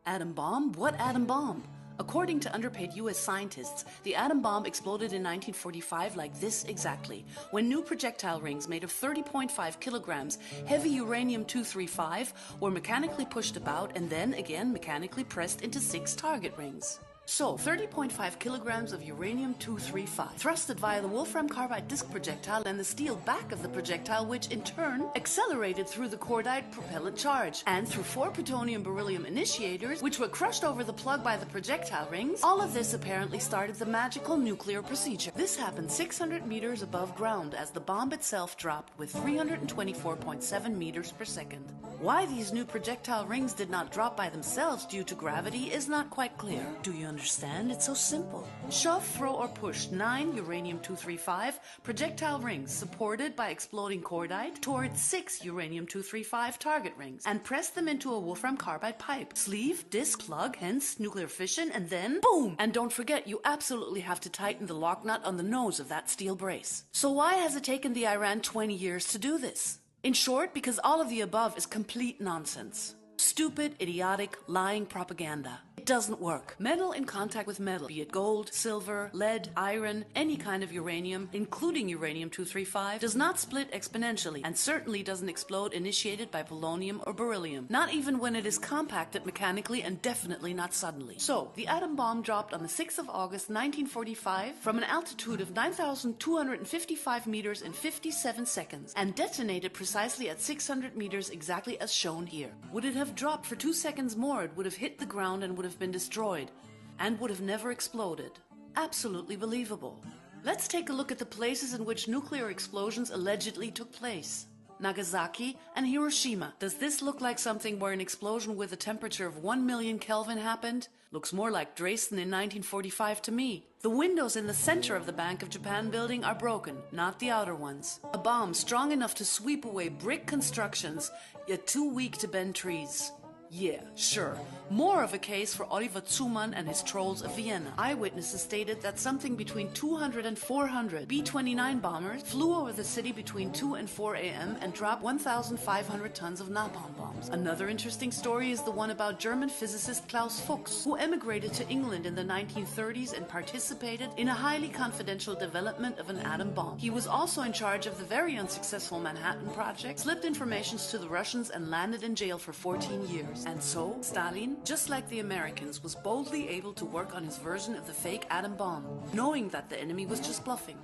Atom bomb? What atom bomb? According to underpaid US scientists, the atom bomb exploded in 1945 like this exactly, when new projectile rings made of 30.5 kilograms heavy uranium-235 were mechanically pushed about and then again mechanically pressed into 6 target rings. So, 30.5 kilograms of uranium-235 thrusted via the wolfram carbide disc projectile and the steel back of the projectile, which in turn accelerated through the cordite propellant charge and through 4 plutonium-beryllium initiators, which were crushed over the plug by the projectile rings. All of this apparently started the magical nuclear procedure. This happened 600 meters above ground as the bomb itself dropped with 324.7 meters per second. Why these new projectile rings did not drop by themselves due to gravity is not quite clear. Do you understand? It's so simple. Shove, throw, or push 9 uranium-235 projectile rings supported by exploding cordite towards 6 uranium-235 target rings and press them into a wolfram carbide pipe. Sleeve, disc, plug, hence nuclear fission, and then boom! And don't forget, you absolutely have to tighten the lock nut on the nose of that steel brace. So why has it taken the Iran 20 years to do this? In short, because all of the above is complete nonsense. Stupid, idiotic, lying propaganda. It doesn't work. Metal in contact with metal, be it gold, silver, lead, iron, any kind of uranium, including uranium-235, does not split exponentially and certainly doesn't explode initiated by polonium or beryllium, not even when it is compacted mechanically and definitely not suddenly. So, the atom bomb dropped on the 6th of August 1945 from an altitude of 9,255 meters in 57 seconds and detonated precisely at 600 meters exactly as shown here. Would it have dropped for 2 seconds more, it would have hit the ground and would have been destroyed, and would have never exploded. Absolutely believable. Let's take a look at the places in which nuclear explosions allegedly took place. Nagasaki and Hiroshima. Does this look like something where an explosion with a temperature of 1 million Kelvin happened? Looks more like Dresden in 1945 to me. The windows in the center of the Bank of Japan building are broken, not the outer ones. A bomb strong enough to sweep away brick constructions, yet too weak to bend trees. Yeah, sure. More of a case for Oliver Zumann and his trolls of Vienna. Eyewitnesses stated that something between 200 and 400 B-29 bombers flew over the city between 2 and 4 a.m. and dropped 1,500 tons of napalm bombs. Another interesting story is the one about German physicist Klaus Fuchs, who emigrated to England in the 1930s and participated in a highly confidential development of an atom bomb. He was also in charge of the very unsuccessful Manhattan Project, slipped informations to the Russians and landed in jail for 14 years. And so, Stalin, just like the Americans, was boldly able to work on his version of the fake atom bomb, knowing that the enemy was just bluffing.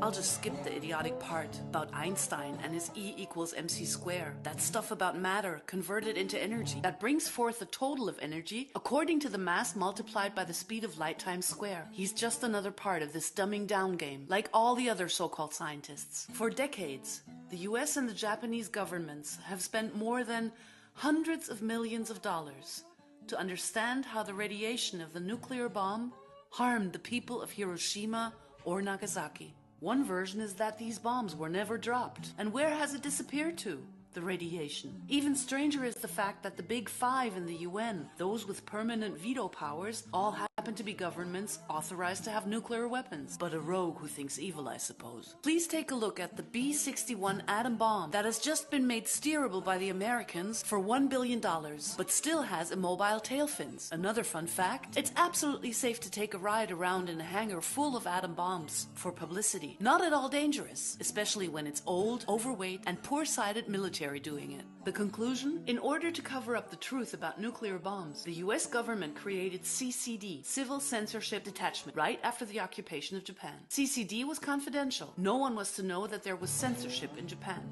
I'll just skip the idiotic part about Einstein and his E equals mc square. That stuff about matter converted into energy that brings forth a total of energy according to the mass multiplied by the speed of light times square. He's just another part of this dumbing down game, like all the other so-called scientists. For decades, the US and the Japanese governments have spent more than hundreds of millions of dollars to understand how the radiation of the nuclear bomb harmed the people of Hiroshima or Nagasaki. One version is that these bombs were never dropped. And where has it disappeared to? The radiation. Even stranger is the fact that the Big Five in the UN, those with permanent veto powers, all happen to be governments authorized to have nuclear weapons. But a rogue who thinks evil, I suppose. Please take a look at the B-61 atom bomb that has just been made steerable by the Americans for $1 billion, but still has immobile tail fins. Another fun fact, it's absolutely safe to take a ride around in a hangar full of atom bombs for publicity. Not at all dangerous, especially when it's old, overweight, and poor-sighted military doing it. The conclusion? In order to cover up the truth about nuclear bombs, the US government created CCD, Civil Censorship Detachment, right after the occupation of Japan. CCD was confidential. No one was to know that there was censorship in Japan.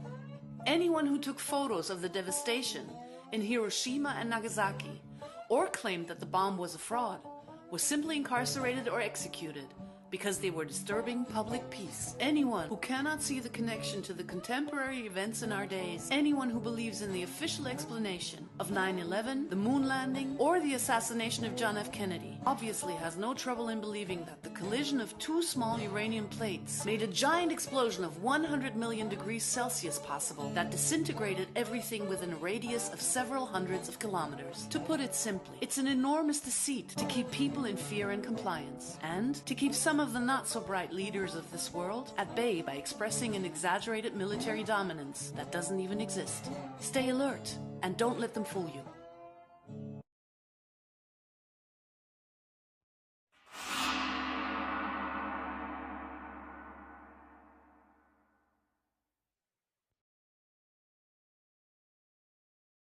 Anyone who took photos of the devastation in Hiroshima and Nagasaki, or claimed that the bomb was a fraud, was simply incarcerated or executed, because they were disturbing public peace. Anyone who cannot see the connection to the contemporary events in our days, anyone who believes in the official explanation of 9/11, the moon landing, or the assassination of John F. Kennedy, obviously has no trouble in believing that the collision of 2 small uranium plates made a giant explosion of 100 million degrees Celsius possible that disintegrated everything within a radius of several hundreds of kilometers. To put it simply, it's an enormous deceit to keep people in fear and compliance, and to keep some of the not-so-bright leaders of this world at bay by expressing an exaggerated military dominance that doesn't even exist. Stay alert, and don't let them fool you.